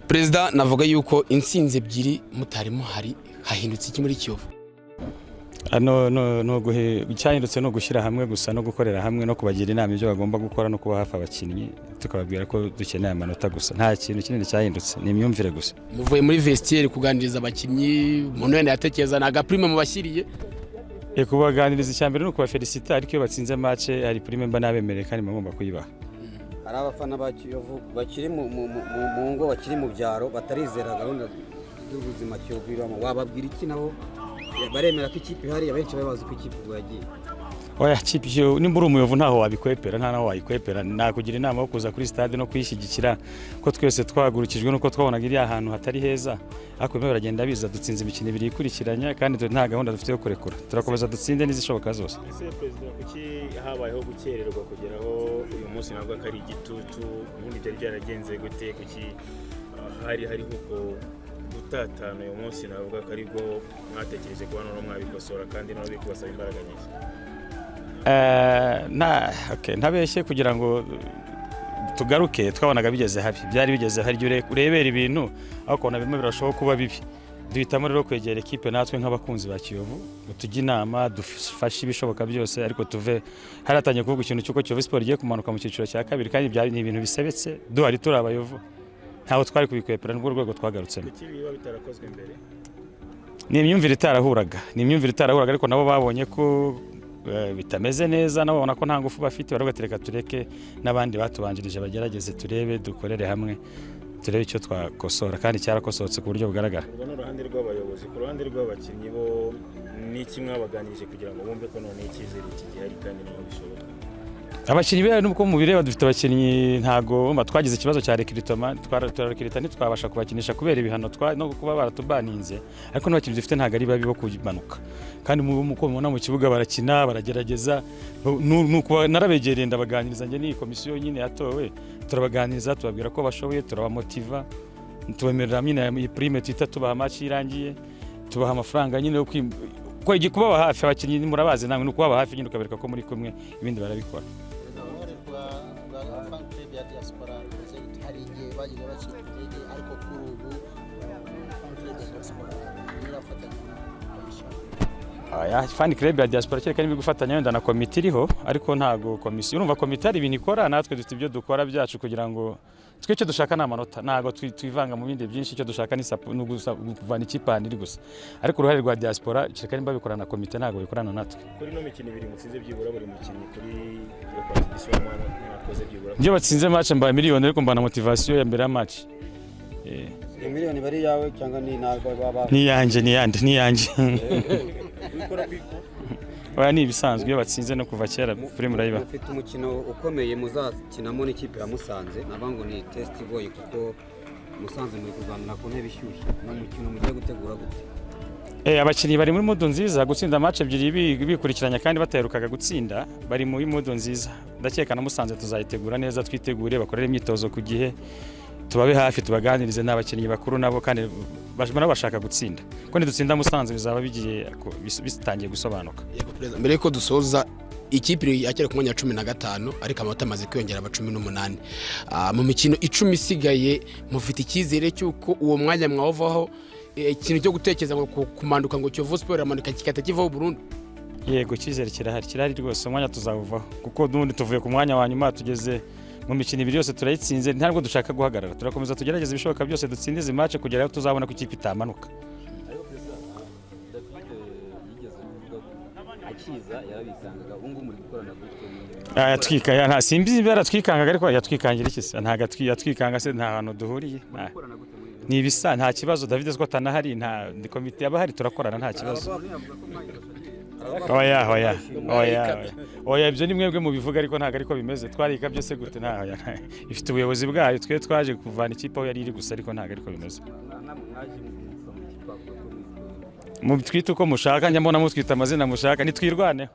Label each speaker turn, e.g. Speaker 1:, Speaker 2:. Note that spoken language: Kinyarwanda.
Speaker 1: Perezida navuga yuko insinzi ebyiri mutarimo hari hahindutse iki muri Kiyovu?
Speaker 2: no cyahindutse no gushyira hamwe gusa no gukorera hamwe no kubagira inama ibyo bagomba gukora no kuba hafi abakinnyi tukababwira ko dukeneye amanota gusa nta kintu kinini cyahindutse ni imyumvire gusa.
Speaker 1: Muvuye muri vestiaire kuganiriza abakinnyi umuntu wenda yatekereza naga prime mu bashyiriye
Speaker 2: kubaganiriza icyambere no kubafelicita ariko iyo batsinze match hari prime mba nabemereye kandi bagomba kuyibaha.
Speaker 3: Hari abafana ba Kiyovu bakiri mu ngo bakiri mu byaro batarizera gahunda z'ubuzima Kiyovu iramo, wababwira iki nabo baremera ko ikipe ihari abenshi babaza ko ikipe yagiye?
Speaker 2: Oya kipe yo nimba uri umuyovu ntaho wabikwepera nta naho wayikwepera, nakugira inama yo kuza kuri stade no kuyishyigikira ko twese twagurukijwe nuko twabonaga iri ahantu hatari heza ariko bimwe baragenda biza dutsinze imikino ibiri ikurikiranya kandi nta gahunda dufite yo kurekura, turakomeza dutsinde n'izishoboka zose.
Speaker 4: Ese Perezida kuki habayeho gukererwa kugeraho uyu munsi nabwo kari igitutu ubundi byari byaragenze gute kuki hariho ko gutatana uyu munsi nabwo kari bwo mwatekereje kuba no mwabikosora kandi no bikubasaba imbaraga nyinshi?
Speaker 2: Ntabeshye kugira ngo tugaruke twabonaga bigeze habi, byari bigeze hari urebera ibintu aho kubona bimwe birashoboka kuba bibi. Duhitamo rero kwegera ekipe natwe nk'abakunzi ba Kiyovu tujye inama dufashe ibishoboka byose ariko tuve haratangiye kuvuga ikintu cyuko Kiyovu Sport igiye kumanuka mu cyiciro cya kabiri kandi byari ni ibintu bisebetse duhari turi abayovu ntaho twari kubikwepera n'ubwo rwego twagarutsemo.
Speaker 4: Kuki biba bitarakozwe mbere?
Speaker 2: Ni imyumvire itarahuraga ariko nabo babonye ko bitameze neza nabo babona ko nta ngufu bafite barabatereka tureke n'abandi batubanjirije bagerageze turebe dukorere hamwe turebe icyo twakosora kandi cyarakosotse ku buryo bugaragara.
Speaker 4: Urwo n'uruhande rw'abayobozi, ku ruhande rw'abakinnyi bo ni kimwe baganirije kugira ngo bumve ko none icyizere kigihari kandi niho bishoboka.
Speaker 2: Abakinnyi bera nuko mu bireba dufite abakinnyi ntago twagize ikibazo cya recruitment twarakirita ntitwabasha kubakinisha kubera ibihano no kuba baratubaninze ariko n'abakinnyi dufite ntago ari babi bo kumanuka kandi muko mubona mu kibuga barakina baragerageza nuko narabegereye ndabaganiriza nge ni komisiyo nyine yatowe turabaganiriza tubabwira ko bashoboye turabamotiva tubemerera nyine iyi prime twita tubaha match irangiye tubaha amafaranga nyine yo kubaba hafi abakinnyi murabazi namwe nuko baba hafi nyine ukabereka ko muri kumwe ibindi barabikora. Fan club ya diaspora cyane kandi gufatanya wenda na komite iriho ariko ntago komisiyo urumva komite ari ibintu ikora natwe dufite ibyo dukora byacu kugira ngo twicyo dushaka n'amanota ntago twivanga mu bindi byinshi icyo dushaka ni no kuvana ikipani iri gusa ariko uruhare rwa diaspora cyane babikorana na komite ntago bikorana natwe.
Speaker 4: Kuri no mikino ibiri mutsinze byibura buri mukinnyi kuri competition mwakoze byibura
Speaker 2: byo batsinze match mbaye miliyoni ariko mbana motivation ya mbere ya match.
Speaker 3: Miliyoni bari yawe cyangwa ni ntabwo baba
Speaker 2: ni yanje Oya ni ibisanzwe iyo batsinze no kuva kera kuri murayiba.
Speaker 3: Ufite umukino ukomeye muzakinamo n'ikipe ya Musanze nabango ni test boy kuko Musanze muri kurwanira ku ntebe ishyushye n'umukino mugiye gutegura gute?
Speaker 2: Abakinnyi bari muri modo nziza gutsinda match ebyiri bikurikiranya kandi bataherukaga gutsinda bari muri modo nziza ndakeka na Musanze tuzayitegura neza twitegure bakorera imyitozo ku gihe tubabe hafi tubaganirize n'abakinnyi bakuru nabo kandi bashaka gutsinda ko nidutsinda Musanze bizaba bigiye bitangiye gusobanuka.
Speaker 1: Mbere ko dusoza ikipe yakira ku mwanya 15 ariko amanota amaze kwiyongera aba 18 mu mikino 10 isigaye mufite icyizere cyuko uwo mwanya mwavovaho ikintu cyo gutekereza ngo kumanduka ngo Kiyovu Sport amanuka kikata kivaho Burundi?
Speaker 2: Yego icyizere kirahari rwose umwanya tuzawuvaho kuko n'ubundi tuvuye ku mwanya wa nyuma tugeze mu mikino ibiri yose turayitsinze ntabwo dushaka guhagarara turakomeza tugerageza ibishoboka byose dutsindize match kugera aho tuzabona ko ikipe itamanuka. Yatwikaya nta simbi baratwikangaga ariko yatwikangira iki se ntaga yatwikanga se nta hantu duhuriye ni ibisa nta kibazo David Scott anahari nta komite yabahari turakorana nta kibazo. Oya ibyo ni mwebwe mu bivuga ariko ntago ariko bimeze twarika byose gute nta ifite ubuyobozi bwayo twe twaje kuvana ikipe aho yari iri gusa ariko ntago ariko bimeze. Mu twita uko mushaka njya mbona mutwita amazina mushaka nitwirwaneho.